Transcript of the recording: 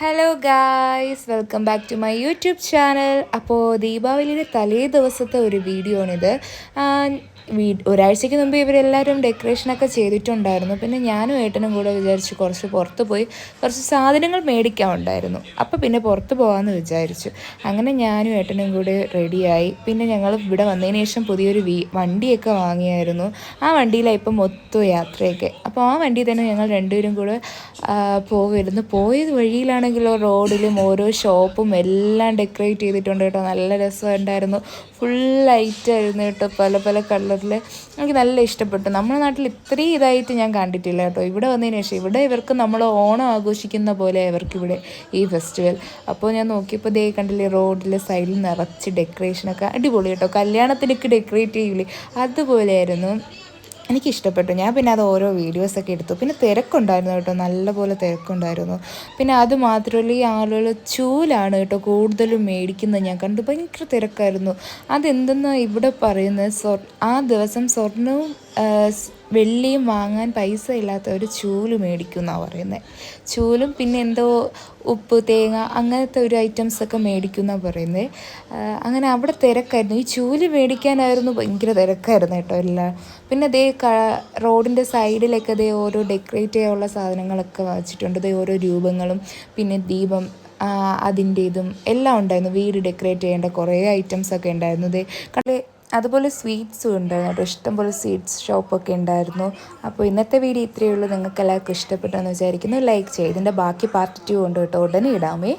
Hello guys, welcome back to my YouTube channel. അപ്പോൾ ദീപാവലിയുടെ തലേ ദിവസത്തെ ഒരു വീഡിയോ ആണിത്. ഒരാഴ്ചയ്ക്ക് മുമ്പ് ഇവരെല്ലാവരും ഡെക്കറേഷനൊക്കെ ചെയ്തിട്ടുണ്ടായിരുന്നു. പിന്നെ ഞാനും ഏട്ടനും കൂടെ വിചാരിച്ചു കുറച്ച് പുറത്ത് പോയി കുറച്ച് സാധനങ്ങൾ മേടിക്കാനുണ്ടായിരുന്നു. അപ്പോൾ പിന്നെ പുറത്ത് പോകാമെന്ന് വിചാരിച്ചു. അങ്ങനെ ഞാനും ഏട്ടനും കൂടെ റെഡിയായി. പിന്നെ ഞങ്ങൾ ഇവിടെ വന്നതിന് ശേഷം പുതിയൊരു വണ്ടിയൊക്കെ വാങ്ങിയായിരുന്നു. ആ വണ്ടിയിലാണ് ഇപ്പം മൊത്തം യാത്രയൊക്കെ. അപ്പോൾ ആ വണ്ടി തന്നെ ഞങ്ങൾ രണ്ടുപേരും കൂടെ പോയത് വഴിയിലാണെങ്കിലോ റോഡിലും ഓരോ ഷോപ്പും എല്ലാം ഡെക്കറേറ്റ് ചെയ്തിട്ടുണ്ട് കേട്ടോ. നല്ല രസമുണ്ടായിരുന്നു. ഫുൾ ലൈറ്റായിരുന്നു കേട്ടോ, പല പല കളറിൽ. എനിക്ക് നല്ല ഇഷ്ടപ്പെട്ടു. നമ്മുടെ നാട്ടിൽ ഇത്രയും ഇതായിട്ട് ഞാൻ കണ്ടിട്ടില്ല കേട്ടോ. ഇവിടെ വന്നതിന് ശേഷം ഇവിടെ ഇവർക്ക് നമ്മൾ ഓണം ആഘോഷിക്കുന്ന പോലെ ഇവർക്കിവിടെ ഈ ഫെസ്റ്റിവൽ. അപ്പോൾ ഞാൻ നോക്കിയപ്പോൾ ദേ കണ്ടില്ലേ, റോഡിലെ സൈഡിൽ നിറച്ച് ഡെക്കറേഷനൊക്കെ അടിപൊളി കേട്ടോ. കല്യാണത്തിനൊക്കെ ഡെക്കറേറ്റ് ചെയ്യില്ലേ, അതുപോലെയായിരുന്നു. എനിക്കിഷ്ടപ്പെട്ടു. ഞാൻ പിന്നെ അത് ഓരോ വീഡിയോസൊക്കെ എടുത്തു. പിന്നെ തിരക്കുണ്ടായിരുന്നു കേട്ടോ, നല്ലപോലെ തിരക്കുണ്ടായിരുന്നു. പിന്നെ അത് മാത്രമല്ല, ഈ ആളുകൾ ചൂലാണ് കേട്ടോ കൂടുതലും മേടിക്കുന്നത് ഞാൻ കണ്ടു. ഭയങ്കര തിരക്കായിരുന്നു. അതെന്തെന്ന് ഇവിടെ പറയുന്നത്, ആ ദിവസം സ്വർണവും വെള്ളിയും വാങ്ങാൻ പൈസ ഇല്ലാത്തവർ ചൂല് മേടിക്കും എന്നാണ് പറയുന്നത്. ചൂലും പിന്നെ എന്തോ ഉപ്പ്, തേങ്ങ, അങ്ങനത്തെ ഒരു ഐറ്റംസൊക്കെ മേടിക്കും എന്നാണ് പറയുന്നത്. അങ്ങനെ അവിടെ തിരക്കായിരുന്നു. ഈ ചൂല് മേടിക്കാനായിരുന്നു ഭയങ്കര തിരക്കായിരുന്നു കേട്ടോ എല്ലാം. പിന്നെ അതേ റോഡിൻ്റെ സൈഡിലൊക്കെ അതേ ഓരോ ഡെക്കറേറ്റ് ചെയ്യാനുള്ള സാധനങ്ങളൊക്കെ വച്ചിട്ടുണ്ട്. അതേ ഓരോ രൂപങ്ങളും പിന്നെ ദീപം അതിൻ്റെ ഇതും എല്ലാം ഉണ്ടായിരുന്നു. വീട് ഡെക്കറേറ്റ് ചെയ്യേണ്ട കുറേ ഐറ്റംസൊക്കെ ഉണ്ടായിരുന്നു. അതുപോലെ സ്വീറ്റ്സും ഉണ്ടായിരുന്നു കേട്ടോ. ഇഷ്ടംപോലെ സ്വീറ്റ്സ് ഷോപ്പൊക്കെ ഉണ്ടായിരുന്നു. അപ്പോൾ ഇന്നത്തെ വീഡിയോ ഇത്രയേ ഉള്ളൂ. നിങ്ങൾക്ക് എല്ലാവർക്കും ഇഷ്ടപ്പെട്ടെന്ന് വിചാരിക്കുന്നു. ലൈക്ക് ചെയ്ത് ഇതിൻ്റെ ബാക്കി പാർട്ട് 2 ഉണ്ട് കേട്ടോ, ഉടനെ ഇടാമേ.